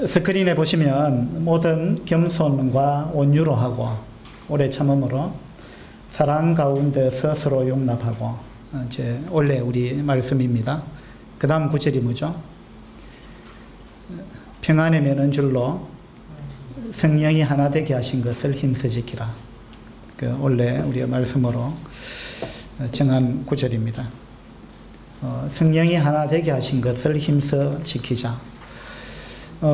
스크린에 보시면 모든 겸손과 온유로 하고 오래 참음으로 사랑 가운데 스스로 용납하고, 이제 원래 우리 말씀입니다. 그 다음 구절이 뭐죠? 평안에 매는 줄로 성령이 하나 되게 하신 것을 힘써 지키라. 그 원래 우리의 말씀으로 정한 구절입니다. 성령이 하나 되게 하신 것을 힘써 지키자.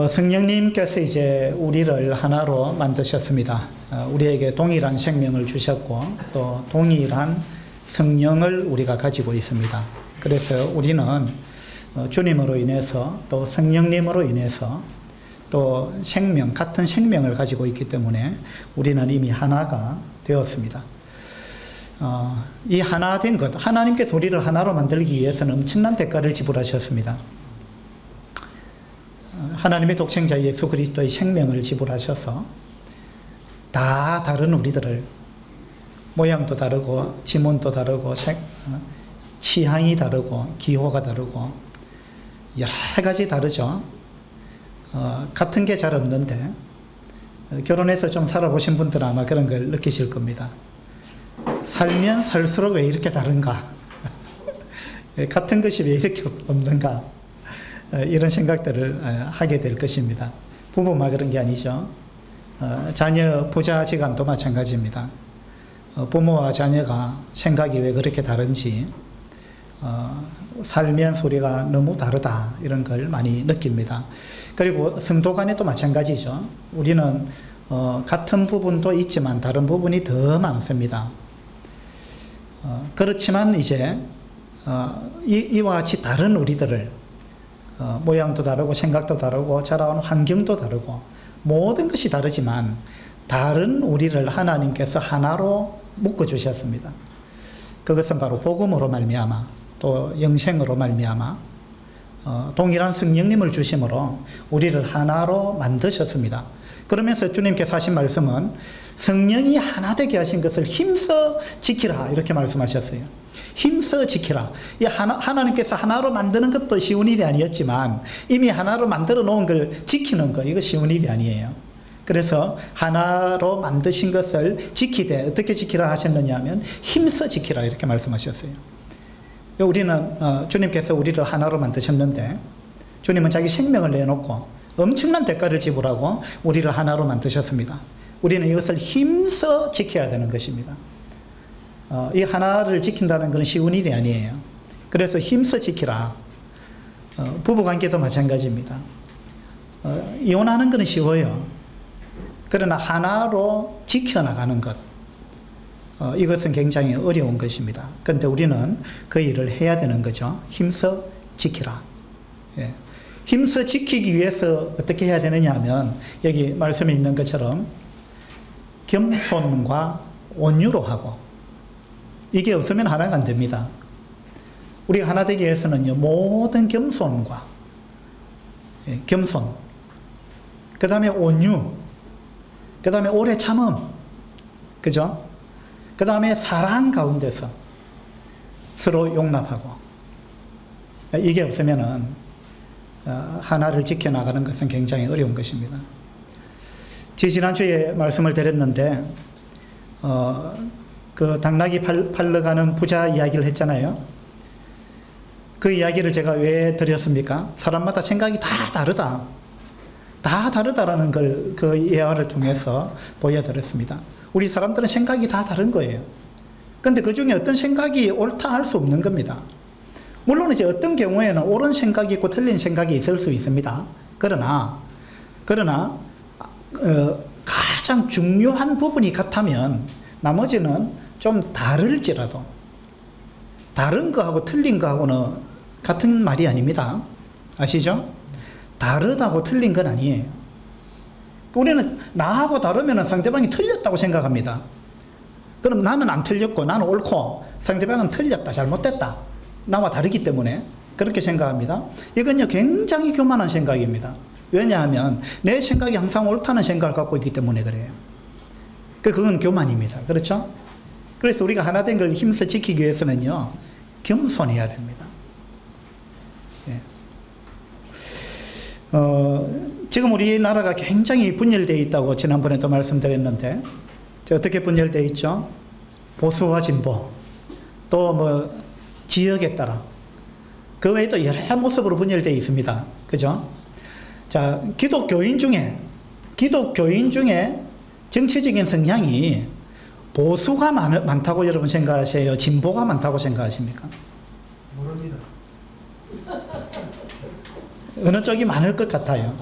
성령님께서 이제 우리를 하나로 만드셨습니다. 우리에게 동일한 생명을 주셨고 또 동일한 성령을 우리가 가지고 있습니다. 그래서 우리는 주님으로 인해서 또 성령님으로 인해서 또 생명, 같은 생명을 가지고 있기 때문에 우리는 이미 하나가 되었습니다. 이 하나 된 것, 하나님께서 우리를 하나로 만들기 위해서는 엄청난 대가를 지불하셨습니다. 하나님의 독생자 예수 그리스도의 생명을 지불하셔서 다 다른 우리들을, 모양도 다르고 지문도 다르고 취향이 다르고 기호가 다르고 여러 가지 다르죠. 같은 게 잘 없는데 결혼해서 좀 살아보신 분들은 아마 그런 걸 느끼실 겁니다. 살면 살수록 왜 이렇게 다른가? 같은 것이 왜 이렇게 없는가? 이런 생각들을 하게 될 것입니다. 부부만 그런 게 아니죠. 자녀 부자지간도 마찬가지입니다. 부모와 자녀가 생각이 왜 그렇게 다른지 살면서 우리가 너무 다르다 이런 걸 많이 느낍니다. 그리고 성도 간에도 마찬가지죠. 우리는 같은 부분도 있지만 다른 부분이 더 많습니다. 그렇지만 이제 이와 같이 다른 우리들을 모양도 다르고 생각도 다르고 자라온 환경도 다르고 모든 것이 다르지만 다른 우리를 하나님께서 하나로 묶어주셨습니다. 그것은 바로 복음으로 말미암아 또 영생으로 말미암아 동일한 성령님을 주심으로 우리를 하나로 만드셨습니다. 그러면서 주님께서 하신 말씀은 성령이 하나 되게 하신 것을 힘써 지키라 이렇게 말씀하셨어요. 힘써 지키라. 하나님께서 하나로 만드는 것도 쉬운 일이 아니었지만 이미 하나로 만들어 놓은 걸 지키는 거, 이거 쉬운 일이 아니에요. 그래서 하나로 만드신 것을 지키되 어떻게 지키라 하셨느냐 하면 힘써 지키라 이렇게 말씀하셨어요. 우리는 주님께서 우리를 하나로 만드셨는데 주님은 자기 생명을 내놓고 엄청난 대가를 지불하고 우리를 하나로 만드셨습니다. 우리는 이것을 힘써 지켜야 되는 것입니다. 이 하나를 지킨다는 것은 쉬운 일이 아니에요. 그래서 힘써 지키라. 부부관계도 마찬가지입니다. 이혼하는 것은 쉬워요. 그러나 하나로 지켜나가는 것, 이것은 굉장히 어려운 것입니다. 그런데 우리는 그 일을 해야 되는 거죠. 힘써 지키라. 예. 힘써 지키기 위해서 어떻게 해야 되느냐 하면 여기 말씀에 있는 것처럼 겸손과 온유로 하고, 이게 없으면 하나가 안 됩니다. 우리가 하나 되기 위해서는요, 모든 겸손과 겸손, 그 다음에 온유, 그 다음에 오래 참음, 그죠? 그 다음에 사랑 가운데서 서로 용납하고, 이게 없으면은 하나를 지켜나가는 것은 굉장히 어려운 것입니다. 지난주에 말씀을 드렸는데 그 당나귀 팔러 가는 부자 이야기를 했잖아요. 그 이야기를 제가 왜 드렸습니까? 사람마다 생각이 다 다르다. 다 다르다라는 걸 그 예화를 통해서 보여드렸습니다. 우리 사람들은 생각이 다 다른 거예요. 그런데 그 중에 어떤 생각이 옳다 할 수 없는 겁니다. 물론 이제 어떤 경우에는 옳은 생각이 있고 틀린 생각이 있을 수 있습니다. 그러나 가장 중요한 부분이 같다면 나머지는 좀 다를지라도 다른 거하고 틀린 거하고는 같은 말이 아닙니다. 아시죠? 다르다고 틀린 건 아니에요. 우리는 나하고 다르면 상대방이 틀렸다고 생각합니다. 그럼 나는 안 틀렸고 나는 옳고 상대방은 틀렸다, 잘못됐다, 나와 다르기 때문에 그렇게 생각합니다. 이건요 굉장히 교만한 생각입니다. 왜냐하면 내 생각이 항상 옳다는 생각을 갖고 있기 때문에 그래요. 그건 교만입니다. 그렇죠? 그래서 우리가 하나 된 걸 힘써 지키기 위해서는요 겸손해야 됩니다. 예. 지금 우리나라가 굉장히 분열되어 있다고 지난번에도 말씀드렸는데, 어떻게 분열되어 있죠? 보수와 진보, 또 뭐 지역에 따라, 그 외에 또 여러 모습으로 분열되어 있습니다. 그죠? 자, 기독교인 중에 정치적인 성향이 보수가 많다고 여러분 생각하세요? 진보가 많다고 생각하십니까? 모릅니다. 어느 쪽이 많을 것 같아요?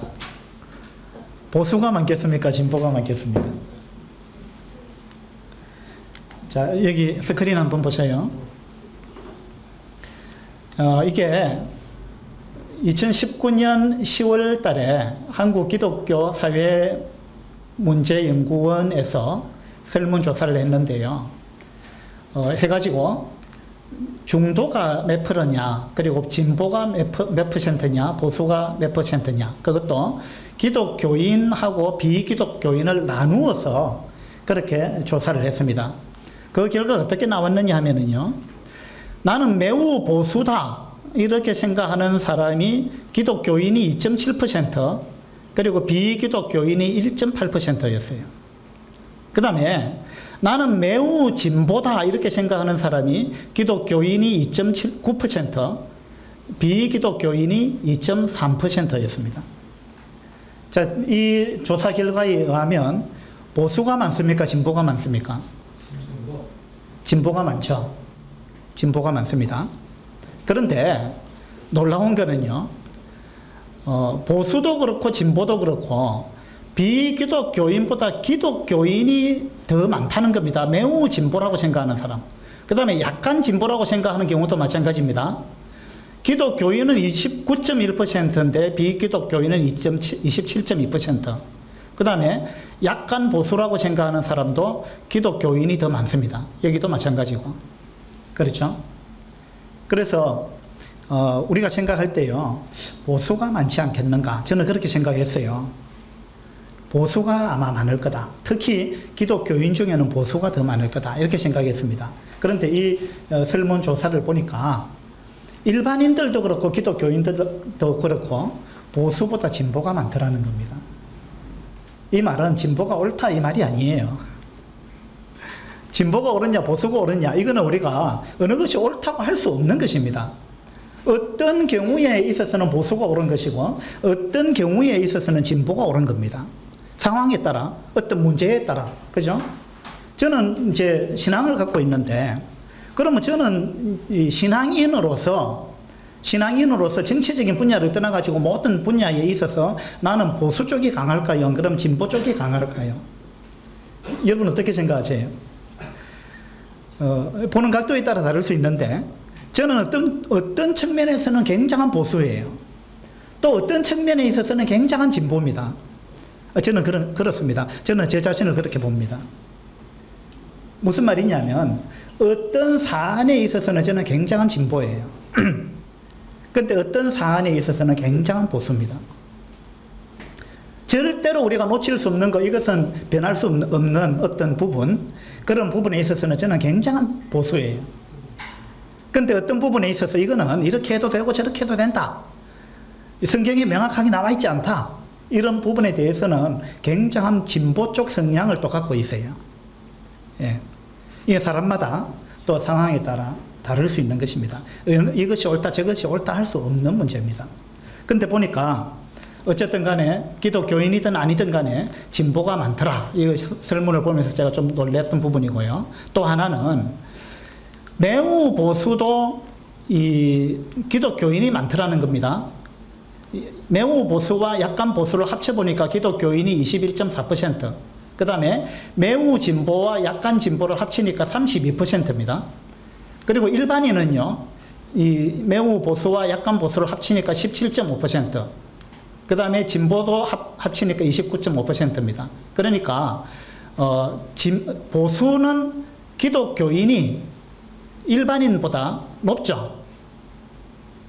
보수가 많겠습니까? 진보가 많겠습니까? 자, 여기 스크린 한번 보세요. 이게 2019년 10월 달에 한국기독교사회문제연구원에서 설문조사를 했는데요. 해가지고 중도가 몇 프로냐, 그리고 진보가 몇 퍼센트냐, 보수가 몇 퍼센트냐, 그것도 기독교인하고 비기독교인을 나누어서 그렇게 조사를 했습니다. 그 결과가 어떻게 나왔느냐 하면은요, 나는 매우 보수다 이렇게 생각하는 사람이 기독교인이 2.7%, 그리고 비기독교인이 1.8%였어요. 그 다음에 나는 매우 진보다 이렇게 생각하는 사람이 기독교인이 2.9%, 비기독교인이 2.3%였습니다. 자, 이 조사 결과에 의하면 보수가 많습니까? 진보가 많습니까? 진보가 많죠. 진보가 많습니다. 그런데 놀라운 거는요, 보수도 그렇고 진보도 그렇고 비기독교인보다 기독교인이 더 많다는 겁니다. 매우 진보라고 생각하는 사람. 그 다음에 약간 진보라고 생각하는 경우도 마찬가지입니다. 기독교인은 29.1%인데 비기독교인은 27.2%. 그 다음에 약간 보수라고 생각하는 사람도 기독교인이 더 많습니다. 여기도 마찬가지고. 그렇죠? 그래서 우리가 생각할 때요, 보수가 많지 않겠는가? 저는 그렇게 생각했어요. 보수가 아마 많을 거다. 특히 기독교인 중에는 보수가 더 많을 거다. 이렇게 생각했습니다. 그런데 이 설문조사를 보니까 일반인들도 그렇고 기독교인들도 그렇고 보수보다 진보가 많더라는 겁니다. 이 말은 진보가 옳다 이 말이 아니에요. 진보가 옳으냐 보수가 옳으냐, 이거는 우리가 어느 것이 옳다고 할 수 없는 것입니다. 어떤 경우에 있어서는 보수가 옳은 것이고 어떤 경우에 있어서는 진보가 옳은 겁니다. 상황에 따라, 어떤 문제에 따라. 그죠? 저는 이제 신앙을 갖고 있는데, 그러면 저는 이 신앙인으로서 정치적인 분야를 떠나가지고 모든 분야에 있어서 나는 보수 쪽이 강할까요? 그럼 진보 쪽이 강할까요? 여러분 어떻게 생각하세요? 보는 각도에 따라 다를 수 있는데, 저는 어떤 측면에서는 굉장한 보수예요. 또 어떤 측면에 있어서는 굉장한 진보입니다. 저는 그렇습니다. 저는 제 자신을 그렇게 봅니다. 무슨 말이냐면, 어떤 사안에 있어서는 저는 굉장한 진보예요. 근데 어떤 사안에 있어서는 굉장한 보수입니다. 절대로 우리가 놓칠 수 없는 것, 이것은 변할 수 없는 어떤 부분, 그런 부분에 있어서는 저는 굉장한 보수예요. 근데 어떤 부분에 있어서 이거는 이렇게 해도 되고 저렇게 해도 된다, 성경에 명확하게 나와 있지 않다, 이런 부분에 대해서는 굉장한 진보 쪽 성향을 또 갖고 있어요. 예. 이게 사람마다 또 상황에 따라 다를 수 있는 것입니다. 이것이 옳다 저것이 옳다 할 수 없는 문제입니다. 근데 보니까 어쨌든 간에 기독교인이든 아니든 간에 진보가 많더라. 이 설문을 보면서 제가 좀 놀랐던 부분이고요. 또 하나는 매우 보수도 이 기독교인이 많더라는 겁니다. 매우 보수와 약간 보수를 합쳐보니까 기독교인이 21.4%, 그 다음에 매우 진보와 약간 진보를 합치니까 32%입니다. 그리고 일반인은요, 이 매우 보수와 약간 보수를 합치니까 17.5%, 그 다음에 진보도 합치니까 29.5%입니다. 그러니까 보수는 기독교인이 일반인보다 높죠.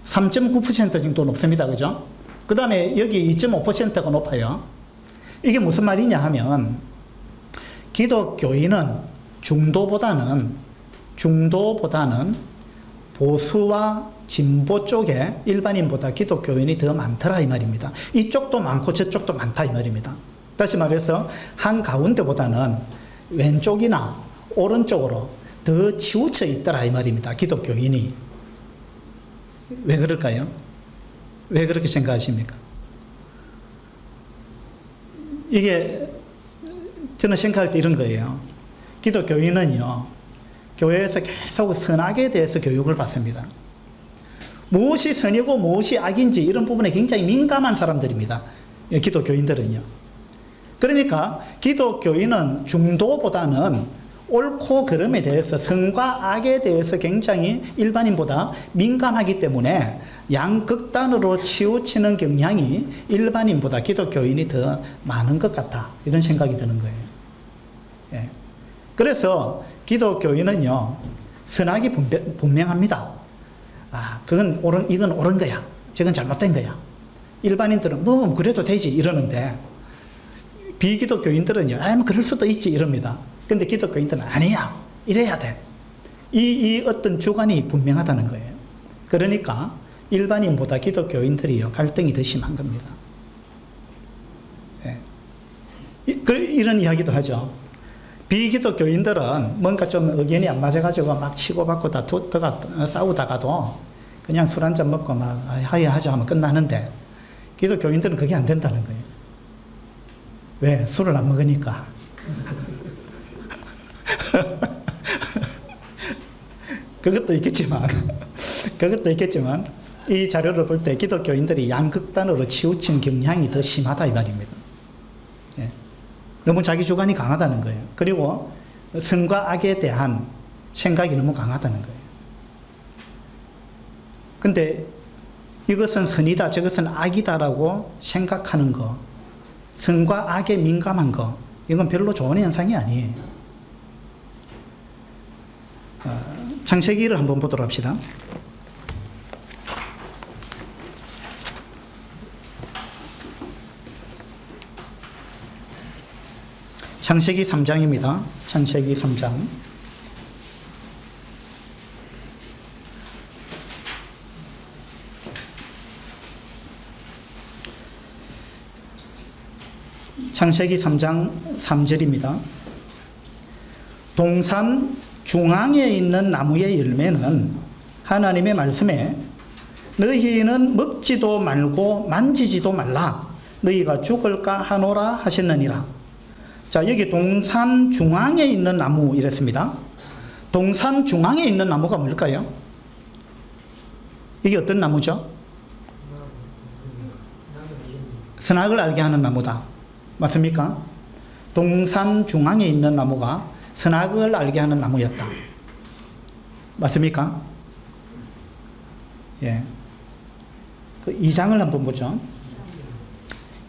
3.9% 정도 높습니다. 그죠? 그 다음에 여기 2.5%가 높아요. 이게 무슨 말이냐 하면, 기독교인은 중도보다는 보수와 진보 쪽에 일반인보다 기독교인이 더 많더라 이 말입니다. 이쪽도 많고 저쪽도 많다 이 말입니다. 다시 말해서 한가운데보다는 왼쪽이나 오른쪽으로 더 치우쳐 있더라 이 말입니다. 기독교인이. 왜 그럴까요? 왜 그렇게 생각하십니까? 이게 저는 생각할 때 이런 거예요. 기독교인은요, 교회에서 계속 선악에 대해서 교육을 받습니다. 무엇이 선이고 무엇이 악인지 이런 부분에 굉장히 민감한 사람들입니다. 기독교인들은요. 그러니까 기독교인은 중도보다는 옳고 그름에 대해서 선과 악에 대해서 굉장히 일반인보다 민감하기 때문에 양극단으로 치우치는 경향이 일반인보다 기독교인이 더 많은 것 같다. 이런 생각이 드는 거예요. 예. 그래서 기독교인은요, 선악이 분명합니다. 아, 이건 옳은 거야. 저건 잘못된 거야. 일반인들은 뭐 그래도 되지 이러는데, 비기독교인들은요, 뭐 그럴 수도 있지 이럽니다. 근데 기독교인들은 아니야. 이래야 돼. 이 어떤 주관이 분명하다는 거예요. 그러니까 일반인보다 기독교인들이요, 갈등이 더 심한 겁니다. 예. 이런 이야기도 하죠. 비기독교인들은 뭔가 좀 의견이 안 맞아가지고 막 치고받고 싸우다가도 그냥 술 한잔 먹고 막 하야하자 하면 끝나는데, 기독교인들은 그게 안 된다는 거예요. 왜? 술을 안 먹으니까. 그것도 있겠지만 이 자료를 볼 때 기독교인들이 양극단으로 치우친 경향이 더 심하다 이 말입니다. 예. 너무 자기 주관이 강하다는 거예요. 그리고 선과 악에 대한 생각이 너무 강하다는 거예요. 근데 이것은 선이다, 저것은 악이다라고 생각하는 거, 선과 악에 민감한 거, 이건 별로 좋은 현상이 아니에요. 창세기를 한번 보도록 합시다. 창세기 3장입니다. 창세기 3장. 창세기 3장 3절입니다. 동산 중앙에 있는 나무의 열매는 하나님의 말씀에 너희는 먹지도 말고 만지지도 말라 너희가 죽을까 하노라 하셨느니라. 자, 여기 동산 중앙에 있는 나무 이랬습니다. 동산 중앙에 있는 나무가 뭘까요? 이게 어떤 나무죠? 선악을 알게 하는 나무다. 맞습니까? 동산 중앙에 있는 나무가 선악을 알게 하는 나무였다. 맞습니까? 예. 그 2장을 한번 보죠.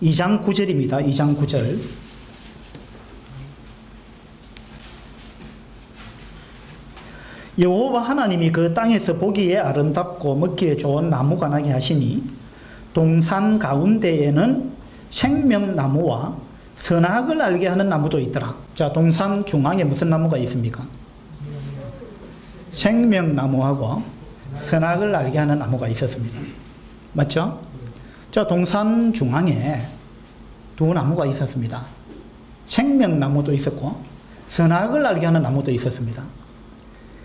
2장 9절입니다. 2장 9절. 여호와 하나님이 그 땅에서 보기에 아름답고 먹기에 좋은 나무가 나게 하시니 동산 가운데에는 생명나무와 선악을 알게 하는 나무도 있더라. 자, 동산 중앙에 무슨 나무가 있습니까? 생명나무하고 선악을 알게 하는 나무가 있었습니다. 맞죠? 자, 동산 중앙에 두 나무가 있었습니다. 생명나무도 있었고 선악을 알게 하는 나무도 있었습니다.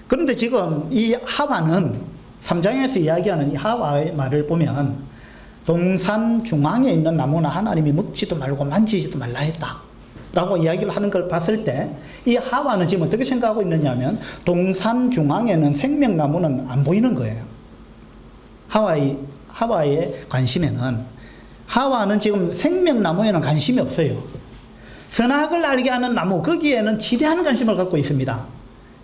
그런데 지금 이 하와는 3장에서 이야기하는 이 하와의 말을 보면 동산 중앙에 있는 나무는 하나님이 먹지도 말고 만지지도 말라 했다 라고 이야기를 하는 걸 봤을 때 이 하와는 지금 어떻게 생각하고 있느냐 하면 동산 중앙에는 생명나무는 안 보이는 거예요. 하와의 관심에는 하와는 지금 생명나무에는 관심이 없어요. 선악을 알게 하는 나무, 거기에는 지대한 관심을 갖고 있습니다.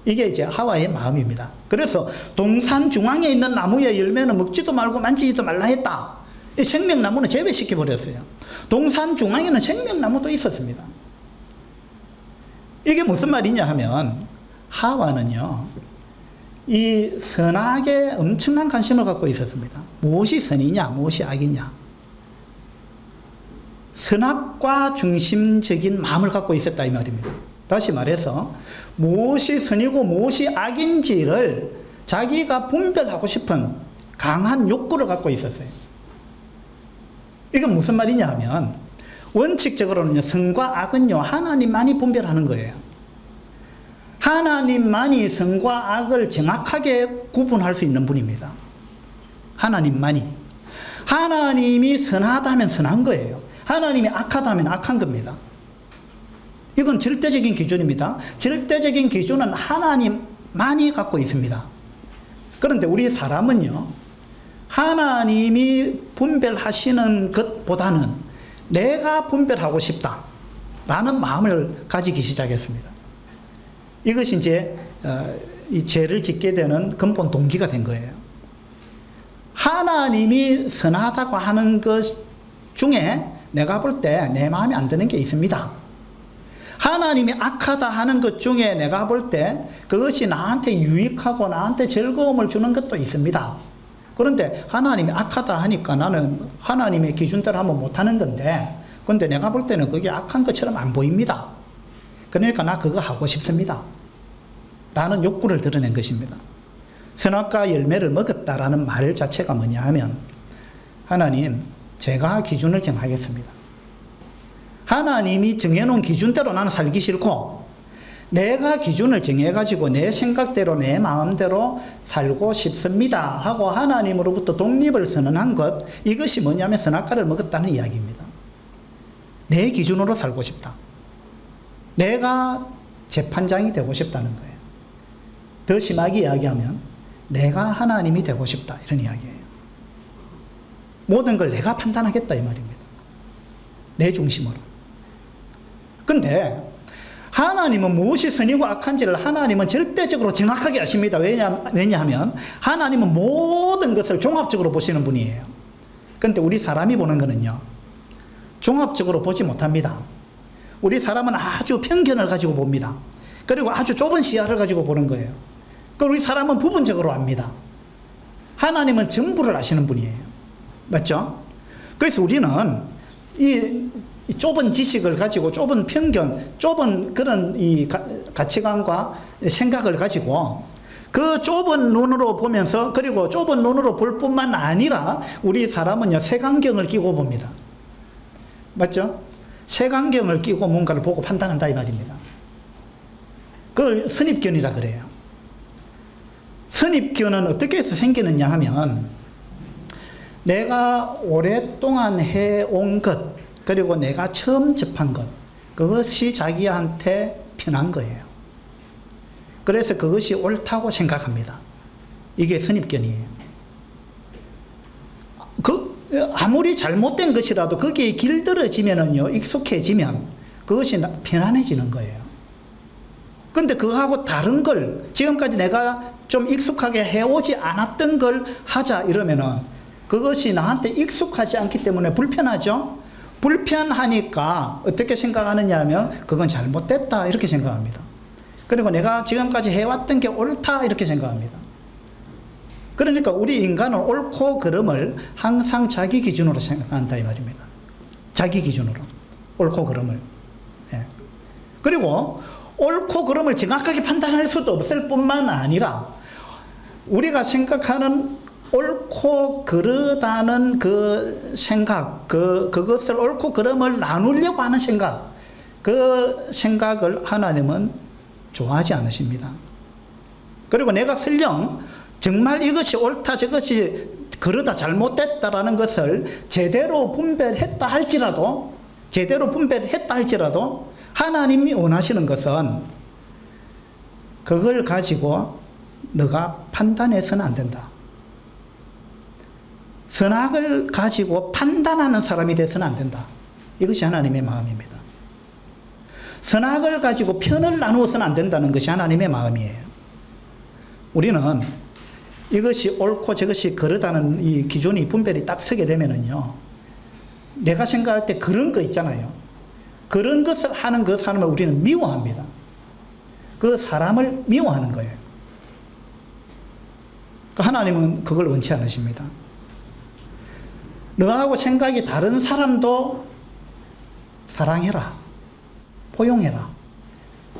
이게 이제 하와의 마음입니다. 그래서 동산 중앙에 있는 나무의 열매는 먹지도 말고 만지지도 말라 했다. 이 생명나무는 제외시켜버렸어요. 동산 중앙에는 생명나무도 있었습니다. 이게 무슨 말이냐 하면 하와는요, 이 선악에 엄청난 관심을 갖고 있었습니다. 무엇이 선이냐, 무엇이 악이냐. 선악과 중심적인 마음을 갖고 있었다 이 말입니다. 다시 말해서 무엇이 선이고 무엇이 악인지를 자기가 분별하고 싶은 강한 욕구를 갖고 있었어요. 이건 무슨 말이냐 하면 원칙적으로는요, 선과 악은요, 하나님만이 분별하는 거예요. 하나님만이 선과 악을 정확하게 구분할 수 있는 분입니다. 하나님만이. 하나님이 선하다면 선한 거예요. 하나님이 악하다면 악한 겁니다. 이건 절대적인 기준입니다. 절대적인 기준은 하나님만이 갖고 있습니다. 그런데 우리 사람은요, 하나님이 분별하시는 것보다는 내가 분별하고 싶다라는 마음을 가지기 시작했습니다. 이것이 이제 이 죄를 짓게 되는 근본 동기가 된 거예요. 하나님이 선하다고 하는 것 중에 내가 볼 때 내 마음에 안 드는 게 있습니다. 하나님이 악하다 하는 것 중에 내가 볼 때 그것이 나한테 유익하고 나한테 즐거움을 주는 것도 있습니다. 그런데 하나님이 악하다 하니까 나는 하나님의 기준대로 하면 못하는 건데, 근데 내가 볼 때는 그게 악한 것처럼 안 보입니다. 그러니까 나 그거 하고 싶습니다. 라는 욕구를 드러낸 것입니다. 선악과 열매를 먹었다라는 말 자체가 뭐냐 하면, 하나님, 제가 기준을 정하겠습니다. 하나님이 정해놓은 기준대로 나는 살기 싫고, 내가 기준을 정해가지고 내 생각대로 내 마음대로 살고 싶습니다 하고 하나님으로부터 독립을 선언한 것, 이것이 뭐냐면 선악과를 먹었다는 이야기입니다. 내 기준으로 살고 싶다. 내가 재판장이 되고 싶다는 거예요. 더 심하게 이야기하면 내가 하나님이 되고 싶다, 이런 이야기예요. 모든 걸 내가 판단하겠다 이 말입니다. 내 중심으로. 근데 하나님은 무엇이 선이고 악한지를 하나님은 절대적으로 정확하게 아십니다. 왜냐하면 하나님은 모든 것을 종합적으로 보시는 분이에요. 그런데 우리 사람이 보는 거는요, 종합적으로 보지 못합니다. 우리 사람은 아주 편견을 가지고 봅니다. 그리고 아주 좁은 시야를 가지고 보는 거예요. 그리고 우리 사람은 부분적으로 압니다. 하나님은 전부를 아시는 분이에요. 맞죠? 그래서 우리는 이 좁은 지식을 가지고 좁은 편견, 좁은 그런 이 가치관과 생각을 가지고 그 좁은 눈으로 보면서, 그리고 좁은 눈으로 볼 뿐만 아니라 우리 사람은요, 색안경을 끼고 봅니다. 맞죠? 색안경을 끼고 뭔가를 보고 판단한다 이 말입니다. 그걸 선입견이라 그래요. 선입견은 어떻게 해서 생기느냐 하면, 내가 오랫동안 해온 것, 그리고 내가 처음 접한 것, 그것이 자기한테 편한 거예요. 그래서 그것이 옳다고 생각합니다. 이게 선입견이에요. 아무리 잘못된 것이라도 거기에 길들어지면은요, 익숙해지면 그것이 편안해지는 거예요. 근데 그거하고 다른 걸, 지금까지 내가 좀 익숙하게 해오지 않았던 걸 하자 이러면은 그것이 나한테 익숙하지 않기 때문에 불편하죠? 불편하니까 어떻게 생각하느냐 하면 그건 잘못됐다 이렇게 생각합니다. 그리고 내가 지금까지 해왔던 게 옳다 이렇게 생각합니다. 그러니까 우리 인간은 옳고 그름을 항상 자기 기준으로 생각한다 이 말입니다. 자기 기준으로 옳고 그름을. 예. 그리고 옳고 그름을 정확하게 판단할 수도 없을 뿐만 아니라 우리가 생각하는 옳고 그르다는 그 생각, 그것을 옳고 그름을 나누려고 하는 생각, 그 생각을 하나님은 좋아하지 않으십니다. 그리고 내가 설령 정말 이것이 옳다, 저것이 그러다, 잘못됐다라는 것을 제대로 분별했다 할지라도 하나님이 원하시는 것은 그걸 가지고 너가 판단해서는 안 된다. 선악을 가지고 판단하는 사람이 돼서는 안 된다. 이것이 하나님의 마음입니다. 선악을 가지고 편을 나누어서는 안 된다는 것이 하나님의 마음이에요. 우리는 이것이 옳고 저것이 그러다는 이 기준이 분별이 딱 서게 되면은요, 내가 생각할 때 그런 거 있잖아요. 그런 것을 하는 그 사람을 우리는 미워합니다. 그 사람을 미워하는 거예요. 하나님은 그걸 원치 않으십니다. 너하고 생각이 다른 사람도 사랑해라, 포용해라.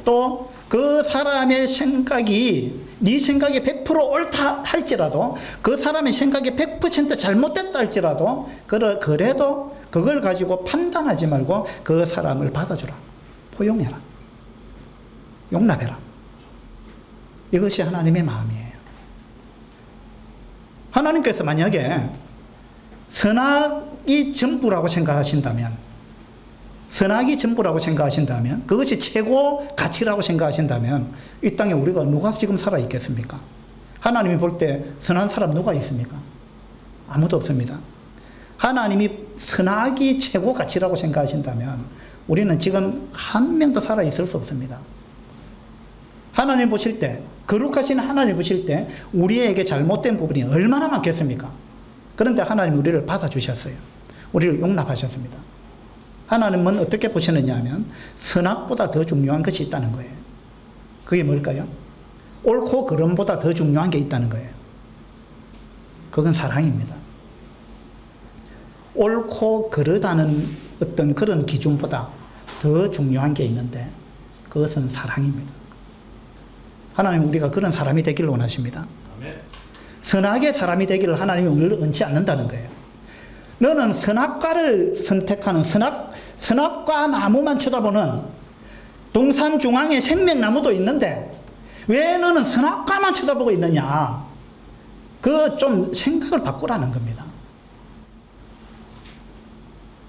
또 그 사람의 생각이 네 생각이 100% 옳다 할지라도 그 사람의 생각이 100% 잘못됐다 할지라도 그래도 그걸 가지고 판단하지 말고 그 사람을 받아주라. 포용해라. 용납해라. 이것이 하나님의 마음이에요. 하나님께서 만약에 선악이 전부라고 생각하신다면 그것이 최고 가치라고 생각하신다면 이 땅에 우리가 누가 지금 살아있겠습니까? 하나님이 볼 때 선한 사람 누가 있습니까? 아무도 없습니다. 하나님이 선악이 최고 가치라고 생각하신다면 우리는 지금 한 명도 살아있을 수 없습니다. 하나님 보실 때, 거룩하신 하나님 보실 때 우리에게 잘못된 부분이 얼마나 많겠습니까? 그런데 하나님 우리를 받아주셨어요. 우리를 용납하셨습니다. 하나님은 어떻게 보시느냐 하면 선악보다 더 중요한 것이 있다는 거예요. 그게 뭘까요? 옳고 그름보다 더 중요한 게 있다는 거예요. 그건 사랑입니다. 옳고 그르다는 어떤 그런 기준보다 더 중요한 게 있는데 그것은 사랑입니다. 하나님 우리가 그런 사람이 되기를 원하십니다. 선악의 사람이 되기를 하나님이 우리를 원치 않는다는 거예요. 너는 선악과를 선택하는 선악과 나무만 쳐다보는 동산 중앙에 생명나무도 있는데 왜 너는 선악과만 쳐다보고 있느냐? 그 좀 생각을 바꾸라는 겁니다.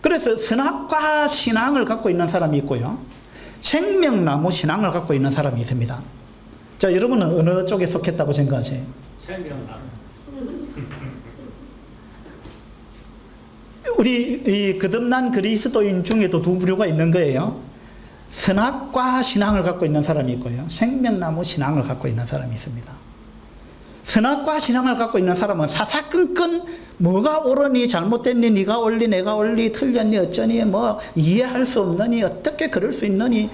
그래서 선악과 신앙을 갖고 있는 사람이 있고요. 생명나무 신앙을 갖고 있는 사람이 있습니다. 자, 여러분은 어느 쪽에 속했다고 생각하세요? 생명나무. 우리 이 거듭난 그리스도인 중에도 두 부류가 있는 거예요. 선악과 신앙을 갖고 있는 사람이 있고요. 생명나무 신앙을 갖고 있는 사람이 있습니다. 선악과 신앙을 갖고 있는 사람은 사사건건 뭐가 옳으니 잘못됐니 네가 옳니 내가 옳니 틀렸니 어쩌니 뭐 이해할 수 없느니 어떻게 그럴 수 있느니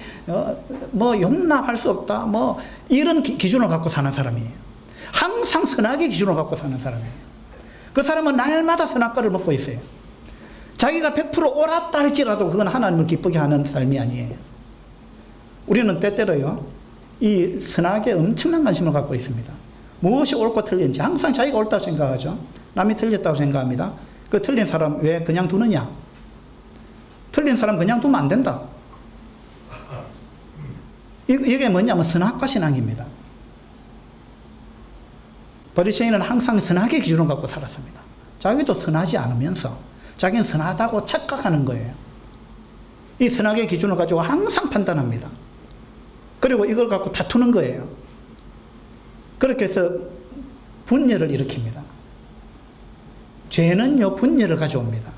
뭐 용납할 수 없다 뭐 이런 기준을 갖고 사는 사람이에요. 항상 선악의 기준을 갖고 사는 사람이에요. 그 사람은 날마다 선악과를 먹고 있어요. 자기가 100% 옳았다 할지라도 그건 하나님을 기쁘게 하는 삶이 아니에요. 우리는 때때로요 이 선악에 엄청난 관심을 갖고 있습니다. 무엇이 옳고 틀린지 항상 자기가 옳다고 생각하죠. 남이 틀렸다고 생각합니다. 그 틀린 사람 왜 그냥 두느냐? 틀린 사람 그냥 두면 안 된다. 이게 뭐냐면 선악과 신앙입니다. 바리새인은 항상 선악의 기준을 갖고 살았습니다. 자기도 선하지 않으면서 자기는 선하다고 착각하는 거예요. 이 선악의 기준을 가지고 항상 판단합니다. 그리고 이걸 갖고 다투는 거예요. 그렇게 해서 분열을 일으킵니다. 죄는요 분열을 가져옵니다.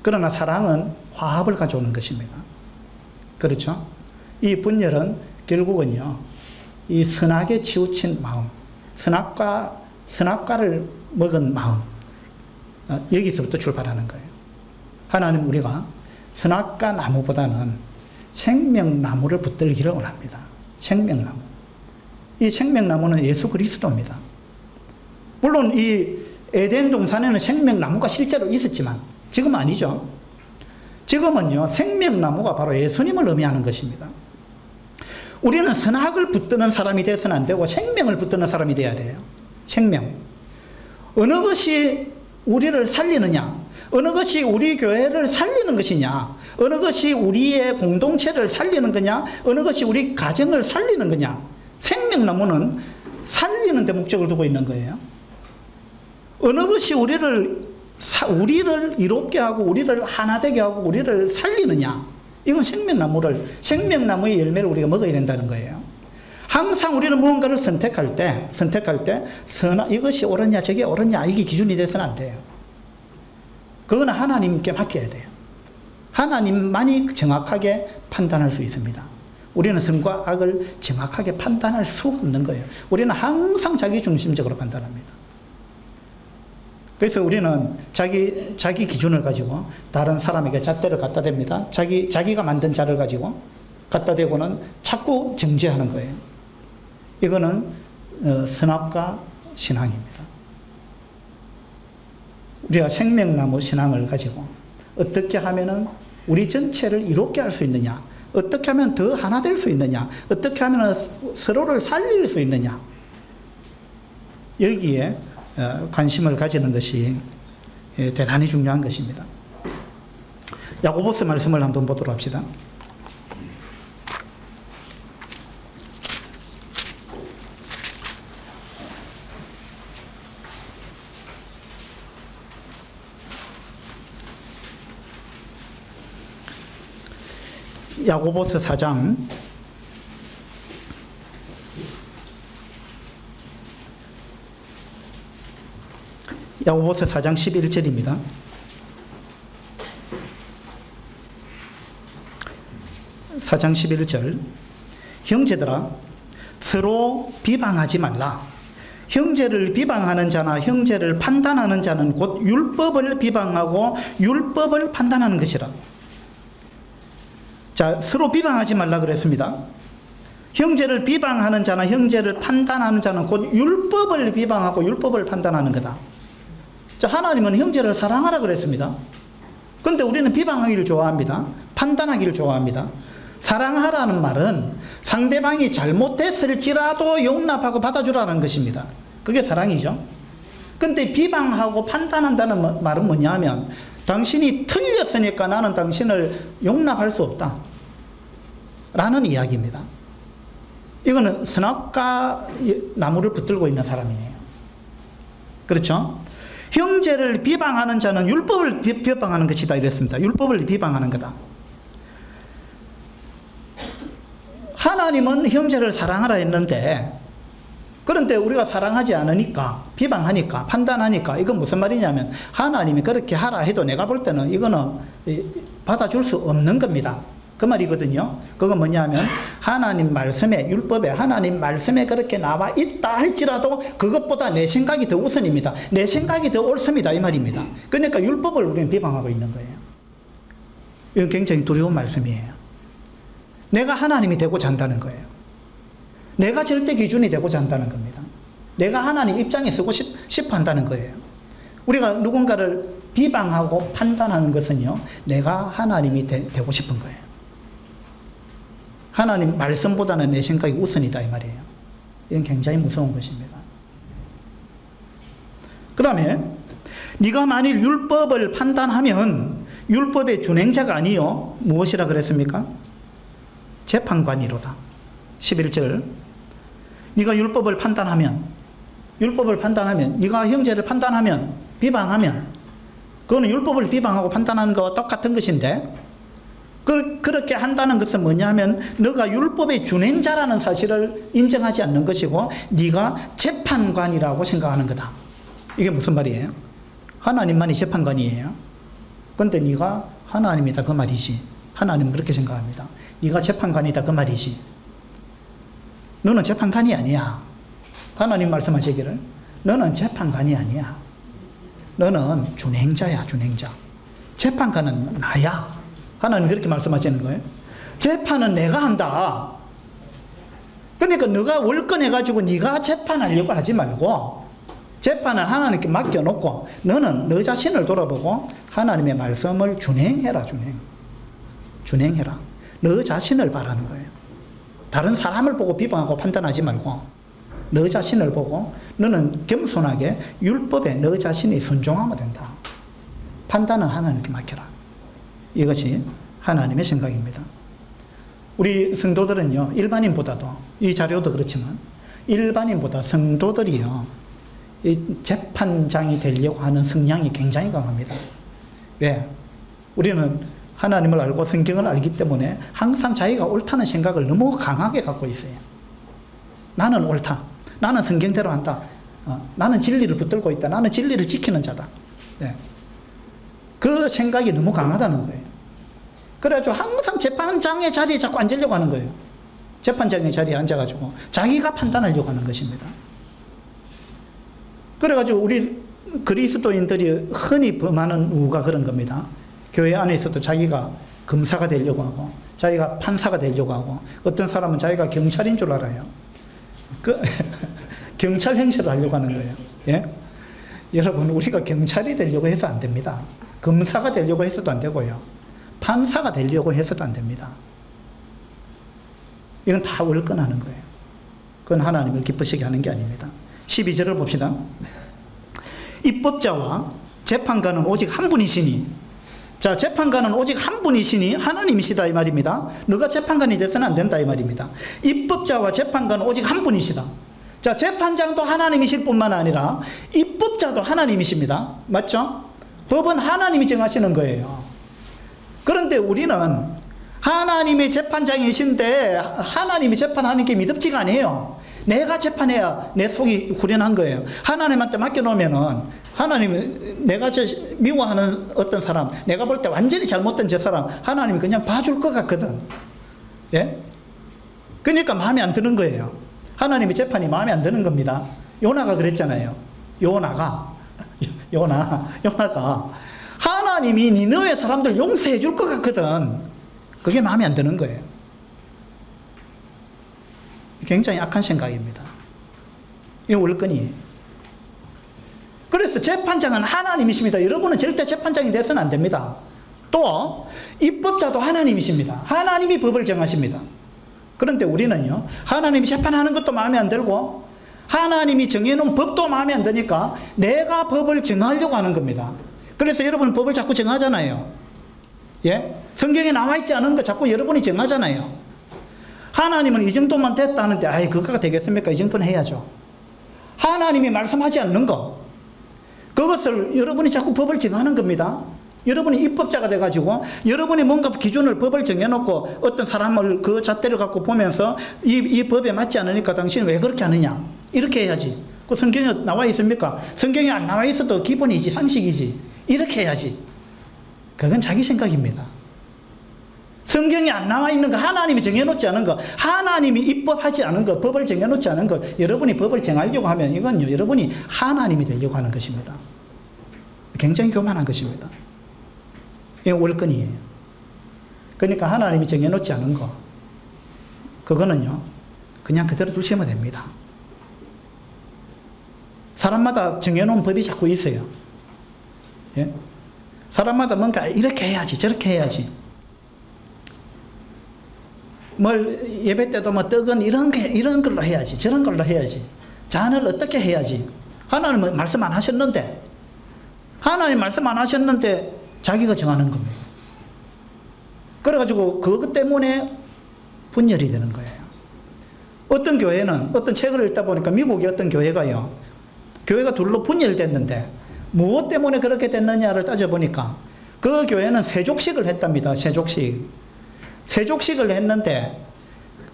그러나 사랑은 화합을 가져오는 것입니다. 그렇죠? 이 분열은 결국은요 이 선악에 치우친 마음, 선악과를 먹은 마음, 여기서부터 출발하는 거예요. 하나님 우리가 선악과 나무보다는 생명나무를 붙들기를 원합니다. 생명나무. 이 생명나무는 예수 그리스도입니다. 물론 이 에덴 동산에는 생명나무가 실제로 있었지만 지금은 아니죠. 지금은요 생명나무가 바로 예수님을 의미하는 것입니다. 우리는 선악을 붙드는 사람이 되어서는 안 되고 생명을 붙드는 사람이 되어야 돼요. 생명. 어느 것이 우리를 살리느냐, 어느 것이 우리 교회를 살리는 것이냐, 어느 것이 우리의 공동체를 살리는 거냐, 어느 것이 우리 가정을 살리는 거냐. 생명나무는 살리는 데 목적을 두고 있는 거예요. 어느 것이 우리를 이롭게 하고 우리를 하나 되게 하고 우리를 살리느냐, 이건 생명나무의 열매를 우리가 먹어야 된다는 거예요. 항상 우리는 무언가를 선택할 때 이것이 옳으냐 저게 옳으냐 이게 기준이 돼서는 안 돼요. 그거는 하나님께 맡겨야 돼요. 하나님만이 정확하게 판단할 수 있습니다. 우리는 선과 악을 정확하게 판단할 수가 없는 거예요. 우리는 항상 자기중심적으로 판단합니다. 그래서 우리는 자기 기준을 가지고 다른 사람에게 잣대를 갖다 댑니다. 자기가 만든 자를 가지고 갖다 대고는 자꾸 정죄하는 거예요. 이거는 선악과 신앙입니다. 우리가 생명나무 신앙을 가지고 어떻게 하면은 우리 전체를 이롭게 할 수 있느냐, 어떻게 하면 더 하나 될 수 있느냐, 어떻게 하면 서로를 살릴 수 있느냐, 여기에 관심을 가지는 것이 대단히 중요한 것입니다. 야고보서 말씀을 한번 보도록 합시다. 야고보서 4장 11절입니다. (4장 11절) 형제들아 서로 비방하지 말라. 형제를 비방하는 자나 형제를 판단하는 자는 곧 율법을 비방하고 율법을 판단하는 것이라. 자, 서로 비방하지 말라 그랬습니다. 형제를 비방하는 자나 형제를 판단하는 자는 곧 율법을 비방하고 율법을 판단하는 거다. 자, 하나님은 형제를 사랑하라 그랬습니다. 그런데 우리는 비방하기를 좋아합니다. 판단하기를 좋아합니다. 사랑하라는 말은 상대방이 잘못했을지라도 용납하고 받아주라는 것입니다. 그게 사랑이죠. 그런데 비방하고 판단한다는 말은 뭐냐 하면 당신이 틀렸으니까 나는 당신을 용납할 수 없다 라는 이야기입니다. 이거는 선악과 나무를 붙들고 있는 사람이에요. 그렇죠? 형제를 비방하는 자는 율법을 비방하는 것이다 이랬습니다. 율법을 비방하는 거다. 하나님은 형제를 사랑하라 했는데, 그런데 우리가 사랑하지 않으니까, 비방하니까, 판단하니까, 이건 무슨 말이냐면 하나님이 그렇게 하라 해도 내가 볼 때는 이거는 받아줄 수 없는 겁니다. 그 말이거든요. 그건 뭐냐면 하나님 말씀에, 율법에, 하나님 말씀에 그렇게 나와 있다 할지라도 그것보다 내 생각이 더 우선입니다. 내 생각이 더 옳습니다 이 말입니다. 그러니까 율법을 우리는 비방하고 있는 거예요. 이건 굉장히 두려운 말씀이에요. 내가 하나님이 되고자 한다는 거예요. 내가 절대 기준이 되고자 한다는 겁니다. 내가 하나님 입장에 서고 싶어 한다는 거예요. 우리가 누군가를 비방하고 판단하는 것은요, 내가 하나님이 되고 싶은 거예요. 하나님 말씀보다는 내 생각이 우선이다 이 말이에요. 이건 굉장히 무서운 것입니다. 그 다음에 네가 만일 율법을 판단하면 율법의 준행자가 아니요 무엇이라 그랬습니까? 재판관이로다. 11절 네가 율법을 판단하면 네가 형제를 판단하면, 비방하면, 그거는 율법을 비방하고 판단하는 것과 똑같은 것인데, 그렇게 한다는 것은 뭐냐면 너가 율법의 준행자라는 사실을 인정하지 않는 것이고 네가 재판관이라고 생각하는 거다. 이게 무슨 말이에요? 하나님만이 재판관이에요. 그런데 네가 하나님이다 그 말이지. 하나님은 그렇게 생각합니다. 네가 재판관이다 그 말이지. 너는 재판관이 아니야. 하나님 말씀하시기를 너는 재판관이 아니야. 너는 준행자야, 준행자. 재판관은 나야. 하나님 그렇게 말씀하시는 거예요. 재판은 내가 한다. 그러니까 너가 월권해가지고 네가 재판하려고 하지 말고 재판은 하나님께 맡겨놓고 너는 너 자신을 돌아보고 하나님의 말씀을 준행해라. 준행해라. 너 자신을 바라는 거예요. 다른 사람을 보고 비방하고 판단하지 말고 너 자신을 보고 너는 겸손하게 율법에 너 자신이 순종하면 된다. 판단은 하나님께 맡겨라. 이것이 하나님의 생각입니다. 우리 성도들은요, 일반인보다도, 이 자료도 그렇지만 일반인보다 성도들이요, 이 재판장이 되려고 하는 성향이 굉장히 강합니다. 왜? 우리는 하나님을 알고 성경을 알기 때문에 항상 자기가 옳다는 생각을 너무 강하게 갖고 있어요. 나는 옳다. 나는 성경대로 한다. 나는 진리를 붙들고 있다. 나는 진리를 지키는 자다. 네. 그 생각이 너무 강하다는 거예요. 그래가지고 항상 재판장의 자리에 자꾸 앉으려고 하는 거예요. 재판장의 자리에 앉아가지고 자기가 판단하려고 하는 것입니다. 그래가지고 우리 그리스도인들이 흔히 범하는 우가 그런 겁니다. 교회 안에서도 자기가 검사가 되려고 하고 자기가 판사가 되려고 하고 어떤 사람은 자기가 경찰인 줄 알아요. 경찰 행세를 하려고 하는 거예요. 예? 여러분, 우리가 경찰이 되려고 해서 안 됩니다. 검사가 되려고 해서도 안 되고요. 판사가 되려고 해서도 안 됩니다. 이건 다 월권하는 거예요. 그건 하나님을 기쁘시게 하는 게 아닙니다. 12절을 봅시다. 입법자와 재판관은 오직 한 분이시니, 자, 재판관은 오직 한 분이시니 하나님이시다 이 말입니다. 너가 재판관이 돼서는 안 된다 이 말입니다. 입법자와 재판관은 오직 한 분이시다. 자, 재판장도 하나님이실 뿐만 아니라 입법자도 하나님이십니다. 맞죠? 법은 하나님이 정하시는 거예요. 그런데 우리는 하나님의 재판장이신데 하나님이 재판하는 게 믿음지가 아니에요. 내가 재판해야 내 속이 후련한 거예요. 하나님한테 맡겨놓으면은 하나님이 내가 미워하는 어떤 사람, 내가 볼 때 완전히 잘못된 저 사람, 하나님이 그냥 봐줄 것 같거든. 예? 그러니까 마음에 안 드는 거예요. 하나님의 재판이 마음에 안 드는 겁니다. 요나가 그랬잖아요. 요나가 하나님이 니느웨 사람들 용서해 줄 것 같거든. 그게 마음에 안 드는 거예요. 굉장히 악한 생각입니다. 이게 월권이에요. 그래서 재판장은 하나님이십니다. 여러분은 절대 재판장이 돼서는 안 됩니다. 또 입법자도 하나님이십니다. 하나님이 법을 정하십니다. 그런데 우리는요, 하나님이 재판하는 것도 마음에 안 들고 하나님이 정해놓은 법도 마음에 안 드니까 내가 법을 정하려고 하는 겁니다. 그래서 여러분은 법을 자꾸 정하잖아요. 예? 성경에 나와 있지 않은 거 자꾸 여러분이 정하잖아요. 하나님은 이 정도만 됐다 하는데 아이 그거가 되겠습니까? 이 정도는 해야죠. 하나님이 말씀하지 않는 거, 그것을 여러분이 자꾸 법을 정하는 겁니다. 여러분이 입법자가 돼가지고 여러분이 뭔가 기준을 법을 정해놓고 어떤 사람을 그 잣대를 갖고 보면서 이 법에 맞지 않으니까 당신은 왜 그렇게 하느냐 이렇게 해야지. 그 성경에 나와 있습니까? 성경에 안 나와 있어도 기본이지, 상식이지. 이렇게 해야지. 그건 자기 생각입니다. 성경에 안 나와 있는 거, 하나님이 정해놓지 않은 거, 하나님이 입법하지 않은 거, 법을 정해놓지 않은 거, 여러분이 법을 정하려고 하면 이건요, 여러분이 하나님이 되려고 하는 것입니다. 굉장히 교만한 것입니다. 이게 월권이에요. 그러니까 하나님이 정해놓지 않은 거, 그거는요, 그냥 그대로 두시면 됩니다. 사람마다 정해놓은 법이 자꾸 있어요. 예? 사람마다 뭔가 이렇게 해야지, 저렇게 해야지. 뭘 예배 때도 뭐 떡은 이런 걸로 해야지, 저런 걸로 해야지. 잔을 어떻게 해야지. 하나님은 말씀 안 하셨는데, 하나님 말씀 안 하셨는데 자기가 정하는 겁니다. 그래가지고 그것 때문에 분열이 되는 거예요. 어떤 교회는 어떤 책을 읽다 보니까 미국의 어떤 교회가요, 교회가 둘로 분열됐는데 무엇 때문에 그렇게 됐느냐를 따져보니까 그 교회는 세족식을 했답니다. 세족식을 했는데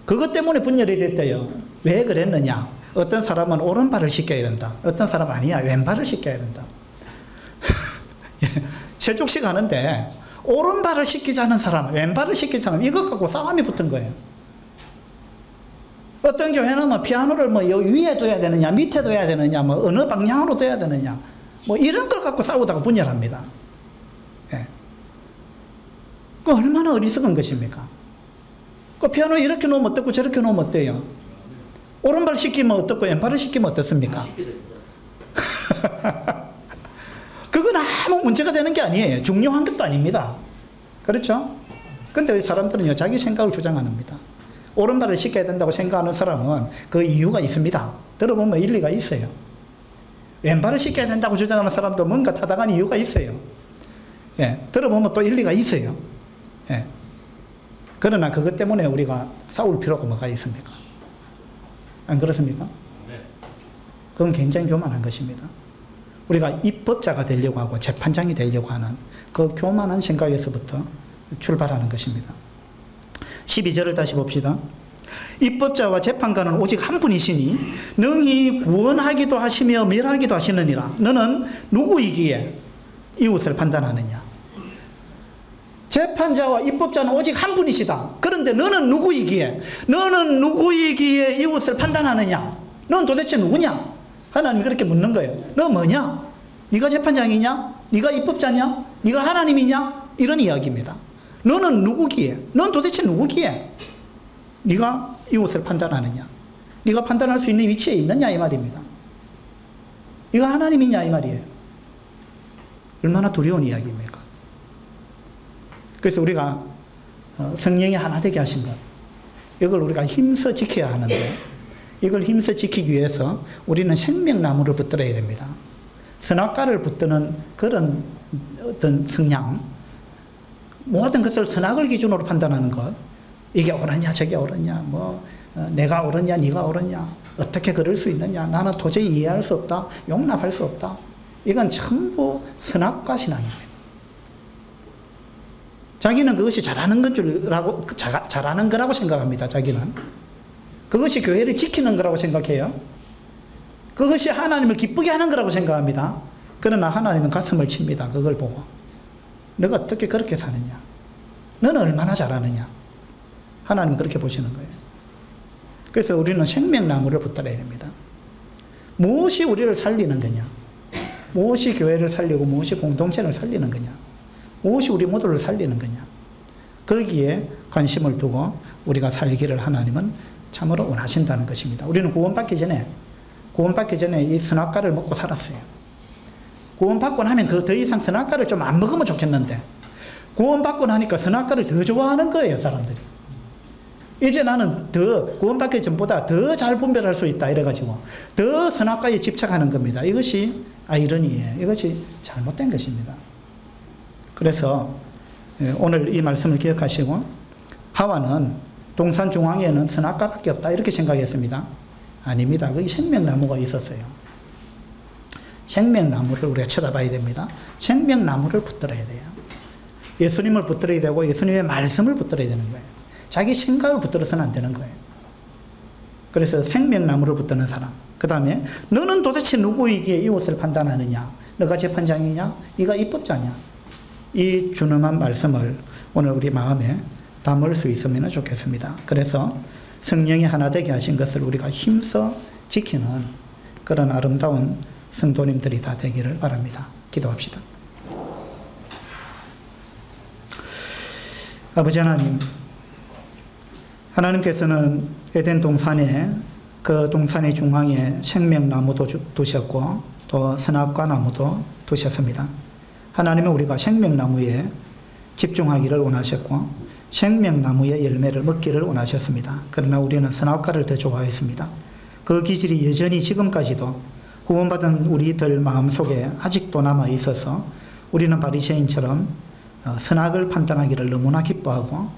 그것 때문에 분열이 됐대요. 왜 그랬느냐. 어떤 사람은 오른발을 씻겨야 된다. 어떤 사람은 아니야, 왼발을 씻겨야 된다. 세족식 하는데 오른발을 씻기자는 사람, 왼발을 씻기자는 이것 갖고 싸움이 붙은 거예요. 어떤 교회는 뭐 피아노를 뭐 위에 둬야 되느냐, 밑에 둬야 되느냐, 뭐 어느 방향으로 둬야 되느냐, 뭐 이런 걸 갖고 싸우다가 분열합니다. 예. 그 얼마나 어리석은 것입니까? 그 피아노 이렇게 놓으면 어떻고 저렇게 놓으면 어때요? 오른발 씻기면 어떻고 왼발을 씻기면 어떻습니까? 그건 아무 문제가 되는 게 아니에요. 중요한 것도 아닙니다. 그렇죠? 근데 사람들은요, 자기 생각을 주장합니다. 오른발을 씻겨야 된다고 생각하는 사람은 그 이유가 있습니다. 들어보면 일리가 있어요. 왼발을 씻겨야 된다고 주장하는 사람도 뭔가 타당한 이유가 있어요. 예, 들어보면 또 일리가 있어요. 예. 그러나 그것 때문에 우리가 싸울 필요가 뭐가 있습니까? 안 그렇습니까? 그건 굉장히 교만한 것입니다. 우리가 입법자가 되려고 하고 재판장이 되려고 하는 그 교만한 생각에서부터 출발하는 것입니다. 12절을 다시 봅시다. 입법자와 재판관은 오직 한 분이시니 능히 구원하기도 하시며 멸하기도 하시느니라. 너는 누구이기에 이웃을 판단하느냐. 재판자와 입법자는 오직 한 분이시다. 그런데 너는 누구이기에 이웃을 판단하느냐. 너는 도대체 누구냐. 하나님이 그렇게 묻는 거예요. 너 뭐냐? 네가 재판장이냐? 네가 입법자냐? 네가 하나님이냐? 이런 이야기입니다. 너는 누구기에? 넌 도대체 누구기에? 네가 이웃을 판단하느냐? 네가 판단할 수 있는 위치에 있느냐 이 말입니다. 네가 하나님이냐 이 말이에요. 얼마나 두려운 이야기입니까? 그래서 우리가 성령이 하나 되게 하신 것, 이걸 우리가 힘써 지켜야 하는데 이걸 힘써 지키기 위해서 우리는 생명나무를 붙들어야 됩니다. 선악과를 붙드는 그런 어떤 성향, 모든 것을 선악을 기준으로 판단하는 것, 이게 옳았냐 저게 옳았냐, 내가 옳았냐 네가 옳았냐, 어떻게 그럴 수 있느냐, 나는 도저히 이해할 수 없다, 용납할 수 없다. 이건 전부 선악과 신앙입니다. 자기는 그것이 잘하는 거라고 생각합니다. 자기는 그것이 교회를 지키는 거라고 생각해요. 그것이 하나님을 기쁘게 하는 거라고 생각합니다. 그러나 하나님은 가슴을 칩니다. 그걸 보고 너가 어떻게 그렇게 사느냐, 너는 얼마나 잘하느냐. 하나님은 그렇게 보시는 거예요. 그래서 우리는 생명나무를 붙들어야 됩니다. 무엇이 우리를 살리는 거냐, 무엇이 교회를 살리고 무엇이 공동체를 살리는 거냐, 무엇이 우리 모두를 살리는 거냐, 거기에 관심을 두고 우리가 살기를 하나님은 참으로 원하신다는 것입니다. 우리는 구원받기 전에 이 선악과를 먹고 살았어요. 구원받고 나면 그 더 이상 선악과를 좀 안 먹으면 좋겠는데, 구원받고 나니까 선악과를 더 좋아하는 거예요, 사람들이. 이제 나는 더 구원받기 전보다 더 잘 분별할 수 있다 이래가지고 더 선악과에 집착하는 겁니다. 이것이 아이러니예요. 이것이 잘못된 것입니다. 그래서 오늘 이 말씀을 기억하시고, 하와는 동산 중앙에는 선악과밖에 없다 이렇게 생각했습니다. 아닙니다. 거기 생명나무가 있었어요. 생명나무를 우리가 쳐다봐야 됩니다. 생명나무를 붙들어야 돼요. 예수님을 붙들어야 되고 예수님의 말씀을 붙들어야 되는 거예요. 자기 생각을 붙들어서는 안 되는 거예요. 그래서 생명나무를 붙드는 사람, 그 다음에 너는 도대체 누구에게 이 옷을 판단하느냐, 너가 재판장이냐, 네가 입법자냐, 이 준엄한 말씀을 오늘 우리 마음에 담을 수 있으면 좋겠습니다. 그래서 성령이 하나 되게 하신 것을 우리가 힘써 지키는 그런 아름다운 성도님들이 다 되기를 바랍니다. 기도합시다. 아버지 하나님, 하나님께서는 에덴 동산에, 그 동산의 중앙에 생명나무도 두셨고 또 선악과 나무도 두셨습니다. 하나님은 우리가 생명나무에 집중하기를 원하셨고 생명나무의 열매를 먹기를 원하셨습니다. 그러나 우리는 선악과를 더 좋아했습니다. 그 기질이 여전히 지금까지도 구원받은 우리들 마음속에 아직도 남아 있어서 우리는 바리새인처럼 선악을 판단하기를 너무나 기뻐하고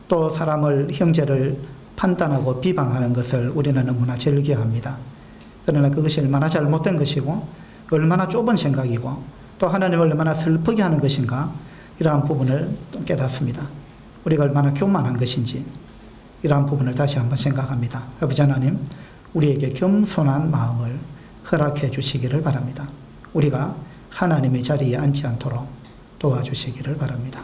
또 사람을, 형제를 판단하고 비방하는 것을 우리는 너무나 즐겨합니다. 그러나 그것이 얼마나 잘못된 것이고 얼마나 좁은 생각이고 또 하나님을 얼마나 슬프게 하는 것인가, 이러한 부분을 깨닫습니다. 우리가 얼마나 교만한 것인지 이러한 부분을 다시 한번 생각합니다. 아버지 하나님, 우리에게 겸손한 마음을 허락해 주시기를 바랍니다. 우리가 하나님의 자리에 앉지 않도록 도와주시기를 바랍니다.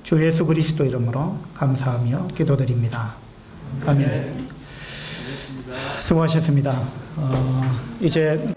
주 예수 그리스도 이름으로 감사하며 기도드립니다. 아멘. 수고하셨습니다. 이제